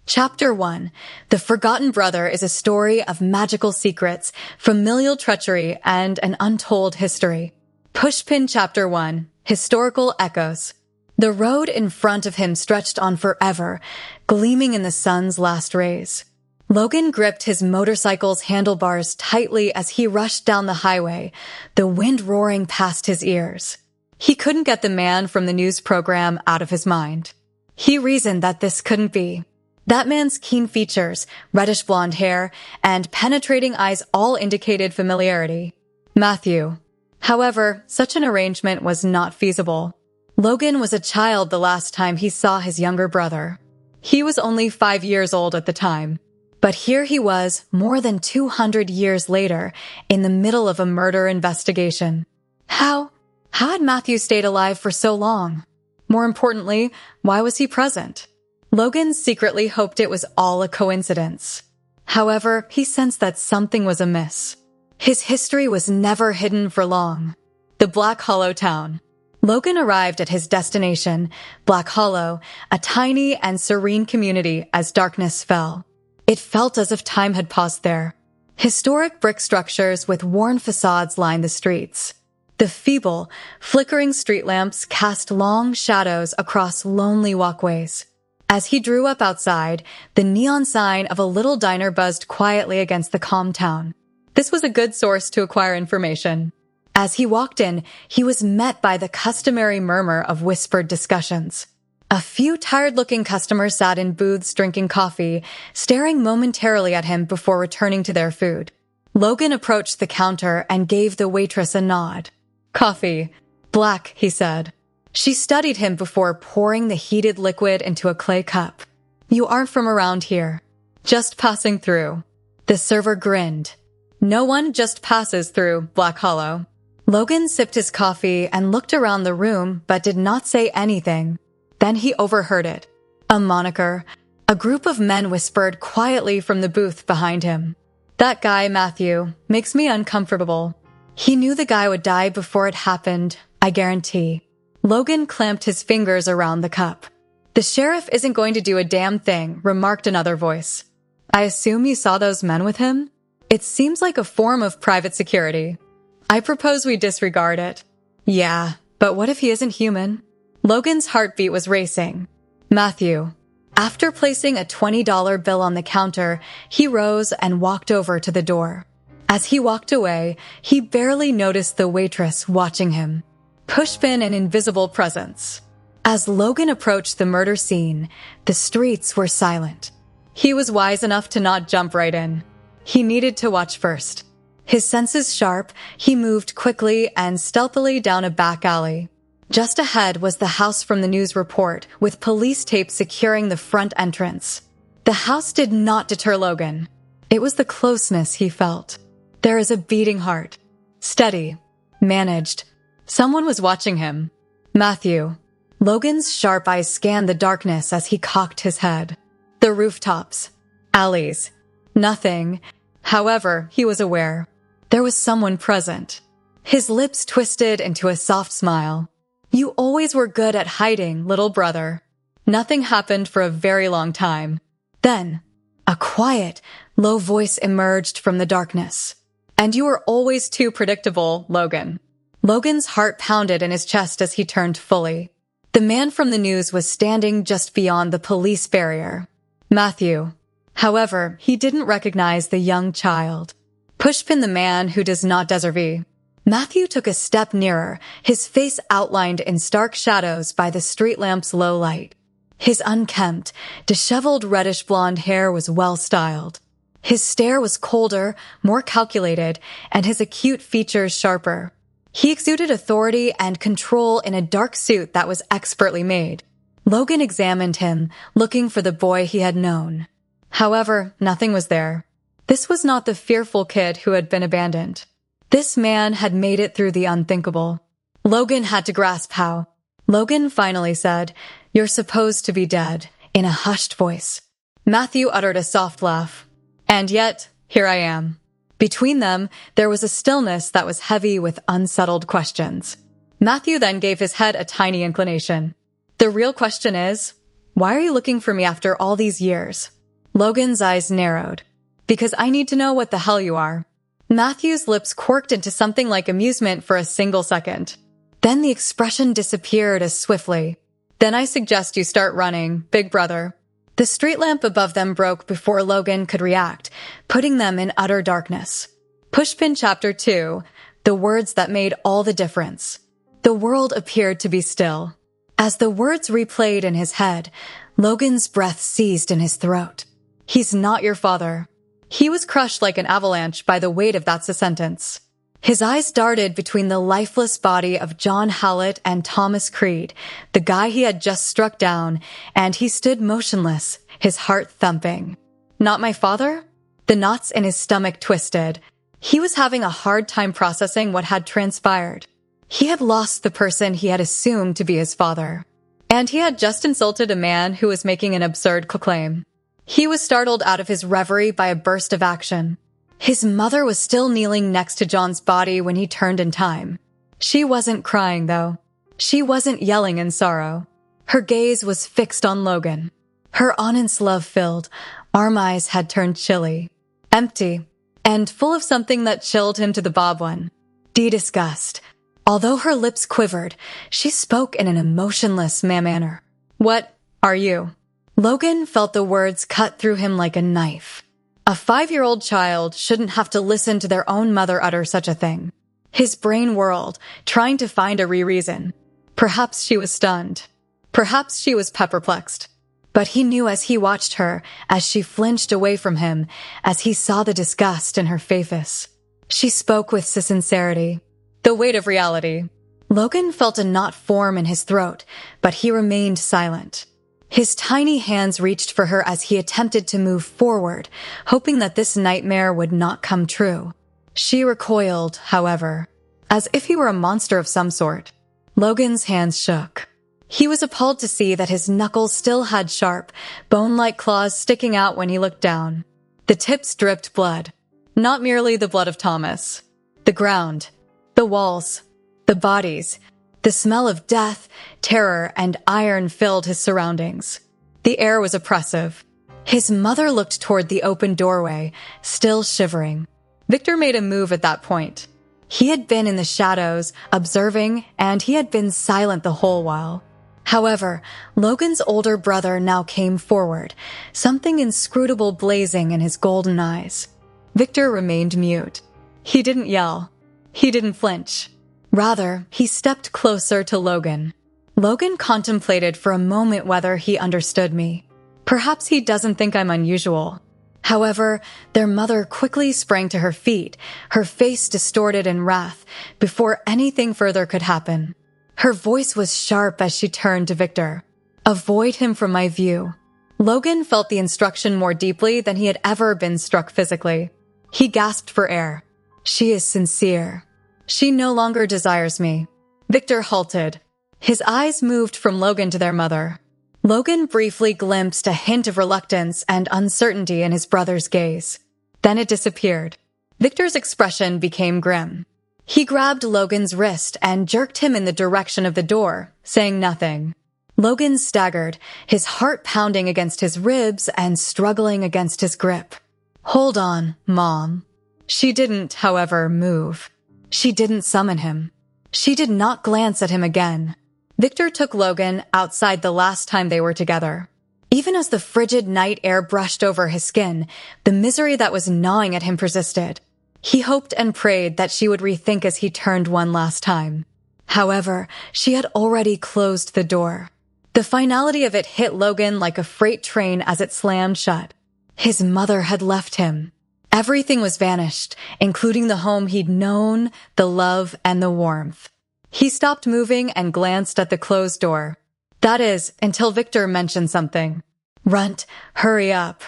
Chapter 1. The Forgotten Brother is a story of magical secrets, familial treachery, and an untold history. Pushpin Chapter 1. Historical Echoes. The road in front of him stretched on forever, gleaming in the sun's last rays. Logan gripped his motorcycle's handlebars tightly as he rushed down the highway, the wind roaring past his ears. He couldn't get the man from the news program out of his mind. He reasoned that this couldn't be. That man's keen features, reddish blonde hair, and penetrating eyes all indicated familiarity. Matthew. However, such an arrangement was not feasible. Logan was a child the last time he saw his younger brother. He was only 5 years old at the time. But here he was, more than 200 years later, in the middle of a murder investigation. How had Matthew stayed alive for so long? More importantly, why was he present? Logan secretly hoped it was all a coincidence. However, he sensed that something was amiss. His history was never hidden for long. The Black Hollow town. Logan arrived at his destination, Black Hollow, a tiny and serene community as darkness fell. It felt as if time had paused there. Historic brick structures with worn facades lined the streets. The feeble, flickering street lamps cast long shadows across lonely walkways. As he drew up outside, the neon sign of a little diner buzzed quietly against the calm town. This was a good source to acquire information. As he walked in, he was met by the customary murmur of whispered discussions. A few tired-looking customers sat in booths drinking coffee, staring momentarily at him before returning to their food. Logan approached the counter and gave the waitress a nod. "Coffee. Black," he said. She studied him before pouring the heated liquid into a clay cup. "You aren't from around here." "Just passing through." The server grinned. "No one just passes through Black Hollow." Logan sipped his coffee and looked around the room but did not say anything. Then he overheard it. A moniker. A group of men whispered quietly from the booth behind him. "That guy, Matthew, makes me uncomfortable. He knew the guy would die before it happened, I guarantee." Logan clamped his fingers around the cup. "The sheriff isn't going to do a damn thing," remarked another voice. "I assume you saw those men with him? It seems like a form of private security. I propose we disregard it." "Yeah, but what if he isn't human?" Logan's heartbeat was racing. "Matthew." After placing a $20 bill on the counter, he rose and walked over to the door. As he walked away, he barely noticed the waitress watching him. Pushpin an invisible presence. As Logan approached the murder scene, the streets were silent. He was wise enough to not jump right in. He needed to watch first. His senses sharp, he moved quickly and stealthily down a back alley. Just ahead was the house from the news report, with police tape securing the front entrance. The house did not deter Logan. It was the closeness he felt. There is a beating heart. Steady. Managed. Someone was watching him. Matthew. Logan's sharp eyes scanned the darkness as he cocked his head. The rooftops. Alleys. Nothing. However, he was aware. There was someone present. His lips twisted into a soft smile. "You always were good at hiding, little brother." Nothing happened for a very long time. Then, a quiet, low voice emerged from the darkness. "And you were always too predictable, Logan." Logan's heart pounded in his chest as he turned fully. The man from the news was standing just beyond the police barrier. Matthew. However, he didn't recognize the young child. Pushpin the man who does not deserve. Matthew took a step nearer, his face outlined in stark shadows by the street lamp's low light. His unkempt, disheveled reddish blonde hair was well-styled. His stare was colder, more calculated, and his acute features sharper. He exuded authority and control in a dark suit that was expertly made. Logan examined him, looking for the boy he had known. However, nothing was there. This was not the fearful kid who had been abandoned. This man had made it through the unthinkable. Logan had to grasp how. Logan finally said, "You're supposed to be dead," in a hushed voice. Matthew uttered a soft laugh. "And yet, here I am." Between them, there was a stillness that was heavy with unsettled questions. Matthew then gave his head a tiny inclination. "The real question is, why are you looking for me after all these years?" Logan's eyes narrowed. Because I need to know what the hell you are. Matthew's lips quirked into something like amusement for a single second. Then the expression disappeared as swiftly. Then I suggest you start running, big brother. The street lamp above them broke before Logan could react, putting them in utter darkness. Pushpin Chapter 2, the words that made all the difference. The world appeared to be still. As the words replayed in his head, Logan's breath seized in his throat. He's not your father. He was crushed like an avalanche by the weight of that sentence. His eyes darted between the lifeless body of John Hallett and Thomas Creed, the guy he had just struck down, and he stood motionless, his heart thumping. Not my father? The knots in his stomach twisted. He was having a hard time processing what had transpired. He had lost the person he had assumed to be his father. And he had just insulted a man who was making an absurd claim. He was startled out of his reverie by a burst of action. His mother was still kneeling next to John's body when he turned in time. She wasn't crying, though. She wasn't yelling in sorrow. Her gaze was fixed on Logan. Her honest love-filled, arm eyes had turned chilly, empty, and full of something that chilled him to the bob one. Disgust. Although her lips quivered, she spoke in an emotionless manner. What are you? Logan felt the words cut through him like a knife. A 5-year-old child shouldn't have to listen to their own mother utter such a thing. His brain whirled, trying to find a reason. Perhaps she was stunned. Perhaps she was perplexed. But he knew as he watched her, as she flinched away from him, as he saw the disgust in her face. She spoke with sincerity. The weight of reality. Logan felt a knot form in his throat, but he remained silent. His tiny hands reached for her as he attempted to move forward, hoping that this nightmare would not come true. She recoiled, however, as if he were a monster of some sort. Logan's hands shook. He was appalled to see that his knuckles still had sharp, bone-like claws sticking out when he looked down. The tips dripped blood. Not merely the blood of Thomas. The ground, the walls, the bodies. The smell of death, terror, and iron filled his surroundings. The air was oppressive. His mother looked toward the open doorway, still shivering. Victor made a move at that point. He had been in the shadows, observing, and he had been silent the whole while. However, Logan's older brother now came forward, something inscrutable blazing in his golden eyes. Victor remained mute. He didn't yell. He didn't flinch. Rather, he stepped closer to Logan. Logan contemplated for a moment whether he understood me. Perhaps he doesn't think I'm unusual. However, their mother quickly sprang to her feet, her face distorted in wrath, before anything further could happen. Her voice was sharp as she turned to Victor. Avoid him from my view. Logan felt the instruction more deeply than he had ever been struck physically. He gasped for air. She is sincere. She no longer desires me. Victor halted. His eyes moved from Logan to their mother. Logan briefly glimpsed a hint of reluctance and uncertainty in his brother's gaze. Then it disappeared. Victor's expression became grim. He grabbed Logan's wrist and jerked him in the direction of the door, saying nothing. Logan staggered, his heart pounding against his ribs and struggling against his grip. Hold on, Mom. She didn't, however, move. She didn't summon him. She did not glance at him again. Victor took Logan outside the last time they were together. Even as the frigid night air brushed over his skin, the misery that was gnawing at him persisted. He hoped and prayed that she would rethink as he turned one last time. However, she had already closed the door. The finality of it hit Logan like a freight train as it slammed shut. His mother had left him. Everything was vanished, including the home he'd known, the love, and the warmth. He stopped moving and glanced at the closed door. That is, until Victor mentioned something. Runt, hurry up.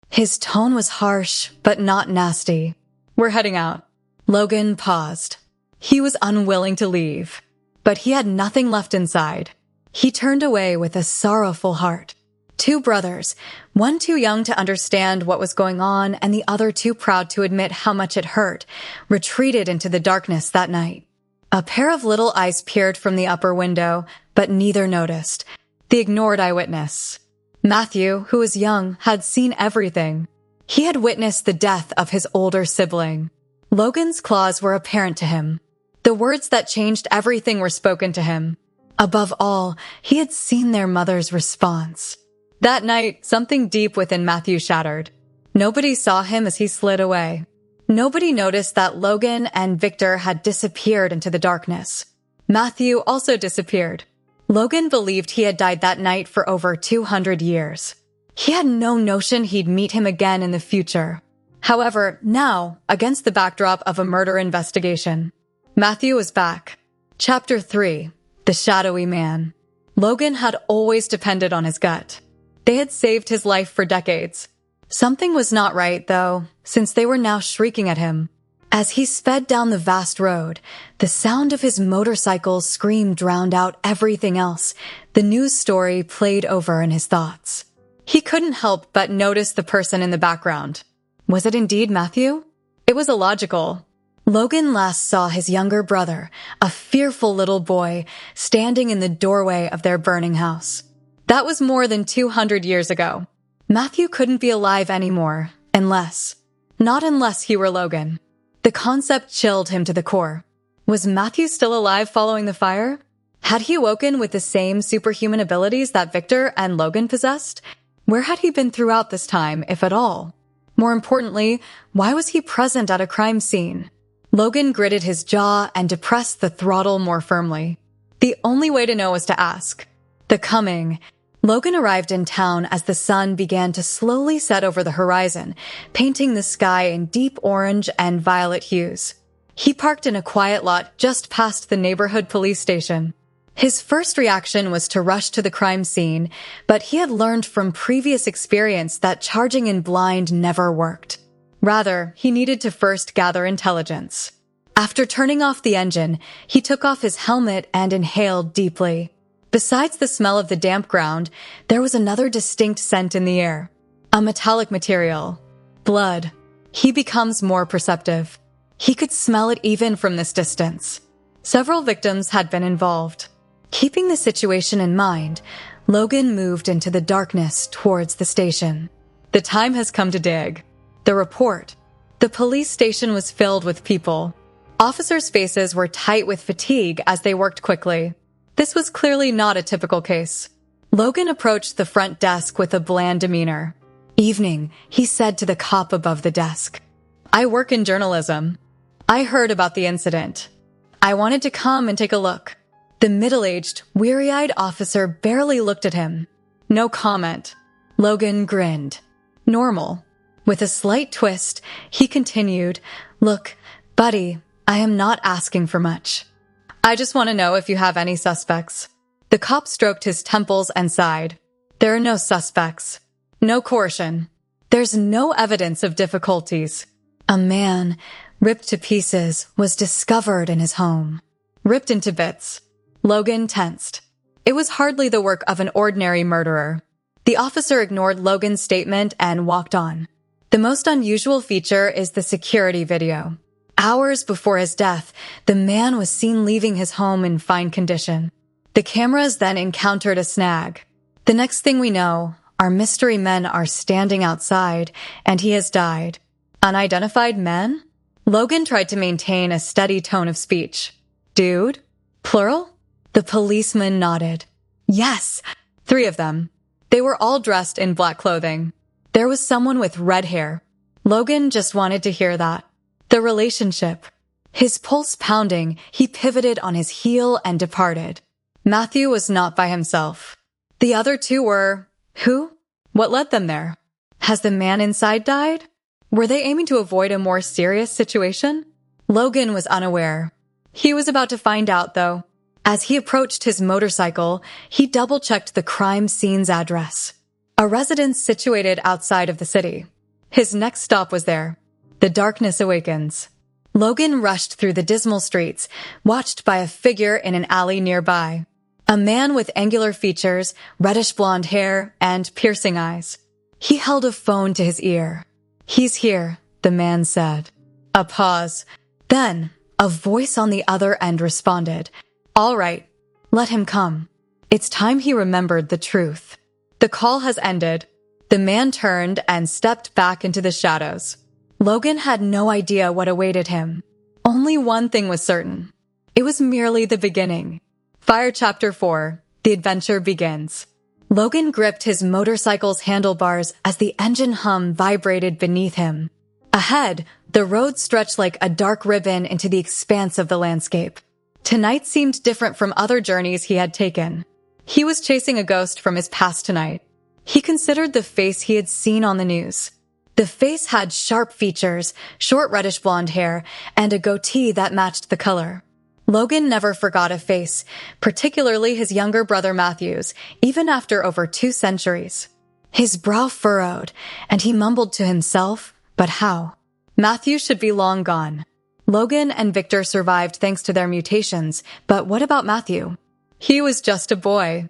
His tone was harsh, but not nasty. We're heading out. Logan paused. He was unwilling to leave, but he had nothing left inside. He turned away with a sorrowful heart. 2 brothers, one too young to understand what was going on and the other too proud to admit how much it hurt, retreated into the darkness that night. A pair of little eyes peered from the upper window, but neither noticed. The ignored eyewitness. Matthew, who was young, had seen everything. He had witnessed the death of his older sibling. Logan's claws were apparent to him. The words that changed everything were spoken to him. Above all, he had seen their mother's response. That night, something deep within Matthew shattered. Nobody saw him as he slid away. Nobody noticed that Logan and Victor had disappeared into the darkness. Matthew also disappeared. Logan believed he had died that night for over 200 years. He had no notion he'd meet him again in the future. However, now, against the backdrop of a murder investigation, Matthew was back. Chapter 3. The Shadowy Man. Logan had always depended on his gut. They had saved his life for decades. Something was not right, though, since they were now shrieking at him. As he sped down the vast road, the sound of his motorcycle's scream drowned out everything else. The news story played over in his thoughts. He couldn't help but notice the person in the background. Was it indeed Matthew? It was illogical. Logan last saw his younger brother, a fearful little boy, standing in the doorway of their burning house. That was more than 200 years ago. Matthew couldn't be alive anymore, not unless he were Logan. The concept chilled him to the core. Was Matthew still alive following the fire? Had he awoken with the same superhuman abilities that Victor and Logan possessed? Where had he been throughout this time, if at all? More importantly, why was he present at a crime scene? Logan gritted his jaw and depressed the throttle more firmly. The only way to know was to ask. The Commen. Logan arrived in town as the sun began to slowly set over the horizon, painting the sky in deep orange and violet hues. He parked in a quiet lot just past the neighborhood police station. His first reaction was to rush to the crime scene, but he had learned from previous experience that charging in blind never worked. Rather, he needed to first gather intelligence. After turning off the engine, he took off his helmet and inhaled deeply. Besides the smell of the damp ground, there was another distinct scent in the air. A metallic material. Blood. He becomes more perceptive. He could smell it even from this distance. Several victims had been involved. Keeping the situation in mind, Logan moved into the darkness towards the station. The time has come to dig. The report. The police station was filled with people. Officers' faces were tight with fatigue as they worked quickly. This was clearly not a typical case. Logan approached the front desk with a bland demeanor. "Evening," he said to the cop above the desk. "I work in journalism. I heard about the incident. I wanted to come and take a look." The middle-aged, weary-eyed officer barely looked at him. No comment. Logan grinned. Normal. With a slight twist, he continued, "Look, buddy, I am not asking for much. I just want to know if you have any suspects." The cop stroked his temples and sighed. "There are no suspects. No coercion. There's no evidence of difficulties. A man, ripped to pieces, was discovered in his home." Ripped into bits. Logan tensed. It was hardly the work of an ordinary murderer. The officer ignored Logan's statement and walked on. The most unusual feature is the security video. Hours before his death, the man was seen leaving his home in fine condition. The cameras then encountered a snag. The next thing we know, our mystery men are standing outside, and he has died. Unidentified men? Logan tried to maintain a steady tone of speech. "Dude? Plural?" The policeman nodded. "Yes, 3 of them. They were all dressed in black clothing. There was someone with red hair." Logan just wanted to hear that. The relationship. His pulse pounding, he pivoted on his heel and departed. Matthew was not by himself. The other 2 were... Who? What led them there? Has the man inside died? Were they aiming to avoid a more serious situation? Logan was unaware. He was about to find out, though. As he approached his motorcycle, he double-checked the crime scene's address. A residence situated outside of the city. His next stop was there. The darkness awakens. Logan rushed through the dismal streets, watched by a figure in an alley nearby. A man with angular features, reddish-blonde hair, and piercing eyes. He held a phone to his ear. "He's here," the man said. A pause. Then, a voice on the other end responded. "All right, let him come." It's time he remembered the truth. The call has ended. The man turned and stepped back into the shadows. Logan had no idea what awaited him. Only one thing was certain. It was merely the beginning. Fire Chapter 4. The adventure begins. Logan gripped his motorcycle's handlebars as the engine hum vibrated beneath him. Ahead, the road stretched like a dark ribbon into the expanse of the landscape. Tonight seemed different from other journeys he had taken. He was chasing a ghost from his past tonight. He considered the face he had seen on the news. The face had sharp features, short reddish blonde hair, and a goatee that matched the color. Logan never forgot a face, particularly his younger brother Matthew's, even after over 2 centuries. His brow furrowed, and he mumbled to himself, but how? Matthew should be long gone. Logan and Victor survived thanks to their mutations, but what about Matthew? He was just a boy.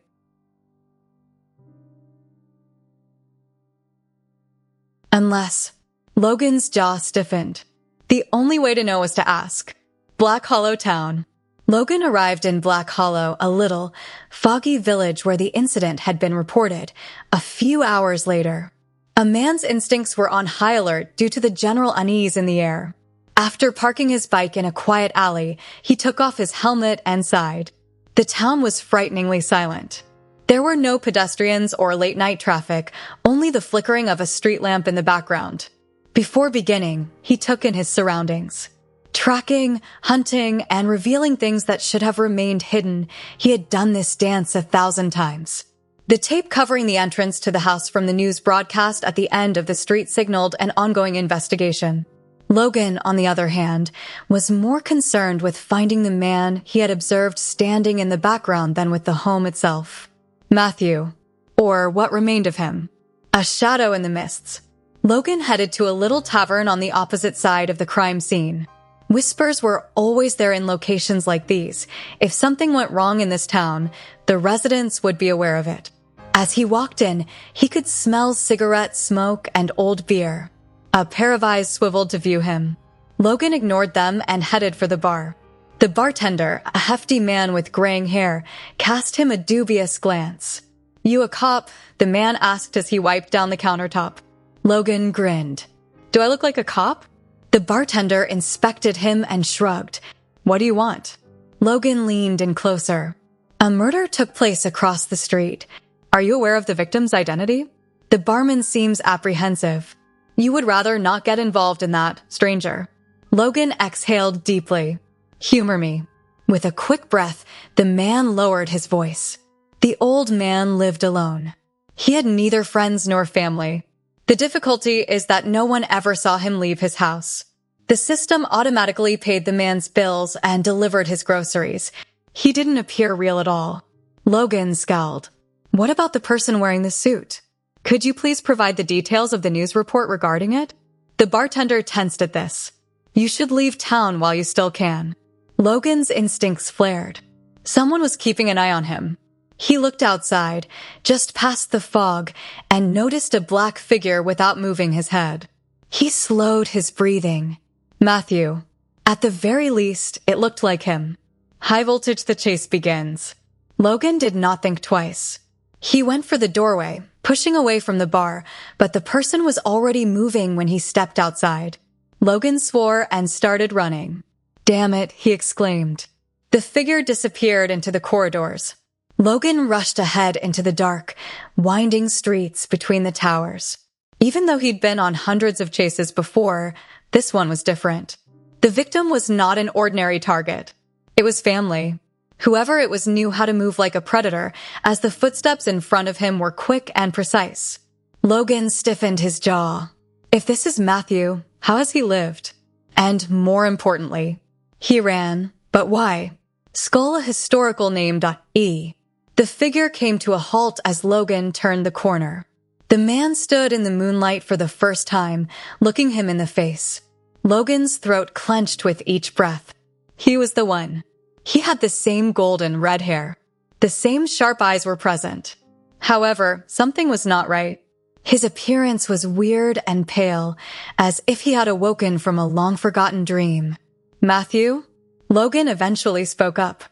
Unless. Logan's jaw stiffened. The only way to know was to ask. Black Hollow Town. Logan arrived in Black Hollow, a little, foggy village where the incident had been reported, a few hours later. A man's instincts were on high alert due to the general unease in the air. After parking his bike in a quiet alley, he took off his helmet and sighed. The town was frighteningly silent. There were no pedestrians or late-night traffic, only the flickering of a street lamp in the background. Before beginning, he took in his surroundings. Tracking, hunting, and revealing things that should have remained hidden, he had done this dance 1,000 times. The tape covering the entrance to the house from the news broadcast at the end of the street signaled an ongoing investigation. Logan, on the other hand, was more concerned with finding the man he had observed standing in the background than with the home itself. Matthew, or what remained of him. A shadow in the mists. Logan headed to a little tavern on the opposite side of the crime scene. Whispers were always there in locations like these. If something went wrong in this town, the residents would be aware of it. As he walked in, he could smell cigarette smoke and old beer. A pair of eyes swiveled to view him. Logan ignored them and headed for the bar. The bartender, a hefty man with graying hair, cast him a dubious glance. "You a cop?" the man asked as he wiped down the countertop. Logan grinned. "Do I look like a cop?" The bartender inspected him and shrugged. "What do you want?" Logan leaned in closer. "A murder took place across the street. Are you aware of the victim's identity?" The barman seems apprehensive. "You would rather not get involved in that, stranger." Logan exhaled deeply. "Humor me." With a quick breath, the man lowered his voice. The old man lived alone. He had neither friends nor family. The difficulty is that no one ever saw him leave his house. The system automatically paid the man's bills and delivered his groceries. He didn't appear real at all. Logan scowled. "What about the person wearing the suit? Could you please provide the details of the news report regarding it?" The bartender tensed at this. "You should leave town while you still can." Logan's instincts flared. Someone was keeping an eye on him. He looked outside, just past the fog, and noticed a black figure without moving his head. He slowed his breathing. Matthew. At the very least, it looked like him. High voltage, the chase begins. Logan did not think twice. He went for the doorway, pushing away from the bar, but the person was already moving when he stepped outside. Logan swore and started running. "Damn it," he exclaimed. The figure disappeared into the corridors. Logan rushed ahead into the dark, winding streets between the towers. Even though he'd been on hundreds of chases before, this one was different. The victim was not an ordinary target. It was family. Whoever it was knew how to move like a predator, as the footsteps in front of him were quick and precise. Logan stiffened his jaw. If this is Matthew, how has he lived? And more importantly, he ran, but why? Skull a historical name. E. The figure came to a halt as Logan turned the corner. The man stood in the moonlight for the first time, looking him in the face. Logan's throat clenched with each breath. He was the one. He had the same golden red hair. The same sharp eyes were present. However, something was not right. His appearance was weird and pale, as if he had awoken from a long-forgotten dream. "Matthew?" Logan eventually spoke up.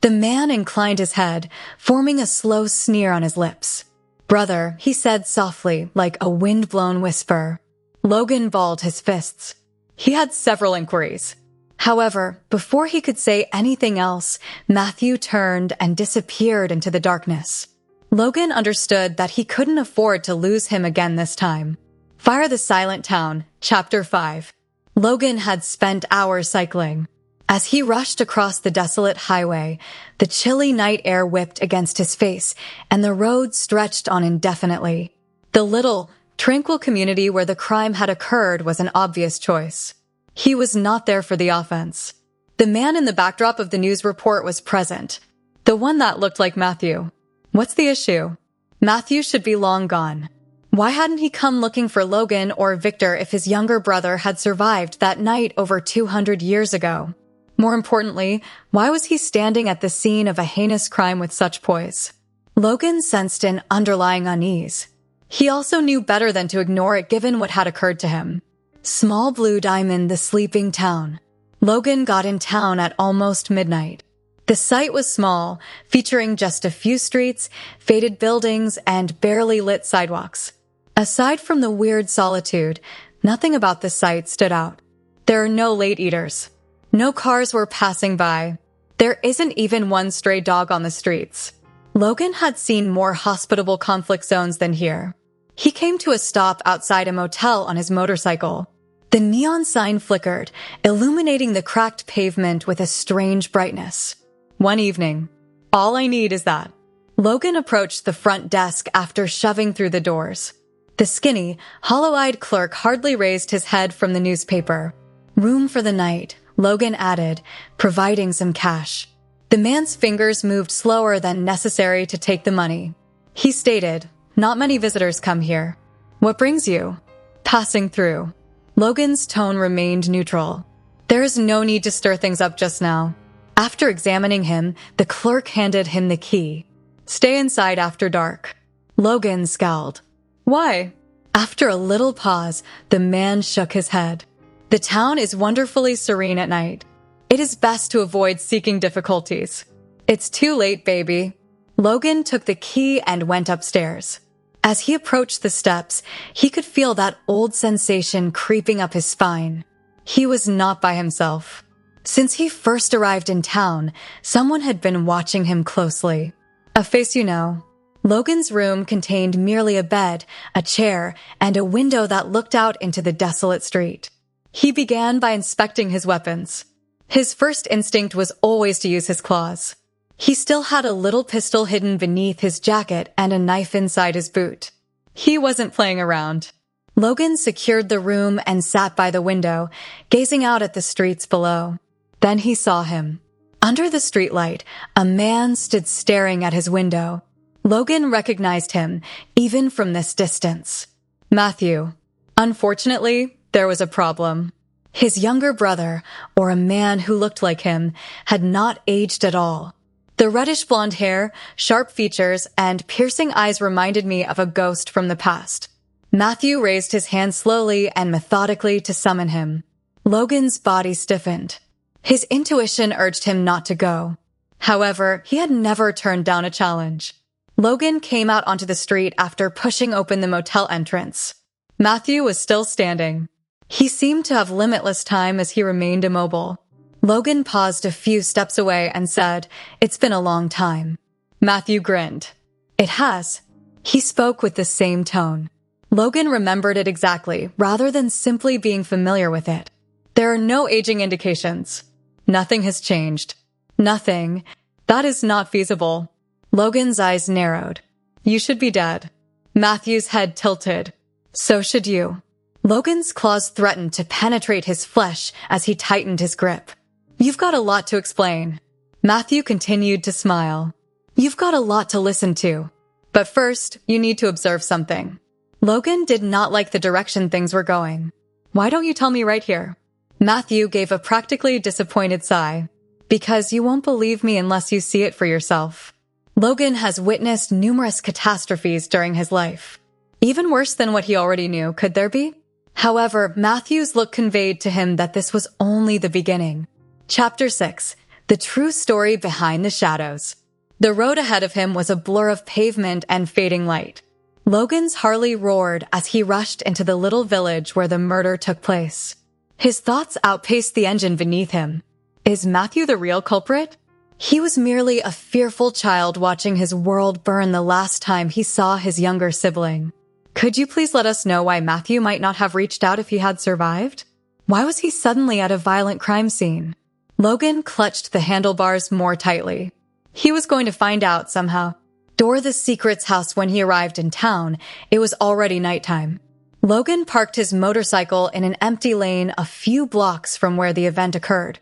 The man inclined his head, forming a slow sneer on his lips. "Brother," he said softly, like a wind-blown whisper. Logan balled his fists. He had several inquiries. However, before he could say anything else, Matthew turned and disappeared into the darkness. Logan understood that he couldn't afford to lose him again this time. Fire the Silent Town, Chapter 5. Logan had spent hours cycling. As he rushed across the desolate highway, the chilly night air whipped against his face, and the road stretched on indefinitely. The little, tranquil community where the crime had occurred was an obvious choice. He was not there for the offense. The man in the backdrop of the news report was present. The one that looked like Matthew. What's the issue? Matthew should be long gone. Why hadn't he come looking for Logan or Victor if his younger brother had survived that night over 200 years ago? More importantly, why was he standing at the scene of a heinous crime with such poise? Logan sensed an underlying unease. He also knew better than to ignore it given what had occurred to him. Small Blue Diamond, the sleeping town. Logan got in town at almost midnight. The site was small, featuring just a few streets, faded buildings, and barely lit sidewalks. Aside from the weird solitude, nothing about the site stood out. There are no late eaters. No cars were passing by. There isn't even one stray dog on the streets. Logan had seen more hospitable conflict zones than here. He came to a stop outside a motel on his motorcycle. The neon sign flickered, illuminating the cracked pavement with a strange brightness. One evening. All I need is that. Logan approached the front desk after shoving through the doors. The skinny, hollow-eyed clerk hardly raised his head from the newspaper. Room for the night, Logan added, providing some cash. The man's fingers moved slower than necessary to take the money. He stated, "Not many visitors come here. What brings you?" "Passing through." Logan's tone remained neutral. "There is no need to stir things up just now." After examining him, the clerk handed him the key. "Stay inside after dark." Logan scowled. "Why?" After a little pause, the man shook his head. "The town is wonderfully serene at night. It is best to avoid seeking difficulties." "It's too late, baby." Logan took the key and went upstairs. As he approached the steps, he could feel that old sensation creeping up his spine. He was not by himself. Since he first arrived in town, someone had been watching him closely. A face you know. Logan's room contained merely a bed, a chair, and a window that looked out into the desolate street. He began by inspecting his weapons. His first instinct was always to use his claws. He still had a little pistol hidden beneath his jacket and a knife inside his boot. He wasn't playing around. Logan secured the room and sat by the window, gazing out at the streets below. Then he saw him. Under the streetlight, a man stood staring at his window. Logan recognized him, even from this distance. Matthew. Unfortunately, there was a problem. His younger brother, or a man who looked like him, had not aged at all. The reddish blonde hair, sharp features, and piercing eyes reminded me of a ghost from the past. Matthew raised his hand slowly and methodically to summon him. Logan's body stiffened. His intuition urged him not to go. However, he had never turned down a challenge. Logan came out onto the street after pushing open the motel entrance. Matthew was still standing. He seemed to have limitless time as he remained immobile. Logan paused a few steps away and said, "It's been a long time." Matthew grinned. "It has." He spoke with the same tone. Logan remembered it exactly, rather than simply being familiar with it. "There are no aging indications. Nothing has changed." "Nothing. That is not feasible." Logan's eyes narrowed. "You should be dead." Matthew's head tilted. "So should you." Logan's claws threatened to penetrate his flesh as he tightened his grip. "You've got a lot to explain." Matthew continued to smile. "You've got a lot to listen to. But first, you need to observe something." Logan did not like the direction things were going. "Why don't you tell me right here?" Matthew gave a practically disappointed sigh. "Because you won't believe me unless you see it for yourself." Logan has witnessed numerous catastrophes during his life. Even worse than what he already knew, could there be? However, Matthew's look conveyed to him that this was only the beginning. Chapter 6. The True Story Behind the Shadows. The road ahead of him was a blur of pavement and fading light. Logan's Harley roared as he rushed into the little village where the murder took place. His thoughts outpaced the engine beneath him. Is Matthew the real culprit? He was merely a fearful child watching his world burn the last time he saw his younger sibling. Could you please let us know why Matthew might not have reached out if he had survived? Why was he suddenly at a violent crime scene? Logan clutched the handlebars more tightly. He was going to find out somehow. Door the Secret's house when he arrived in town, it was already nighttime. Logan parked his motorcycle in an empty lane a few blocks from where the event occurred.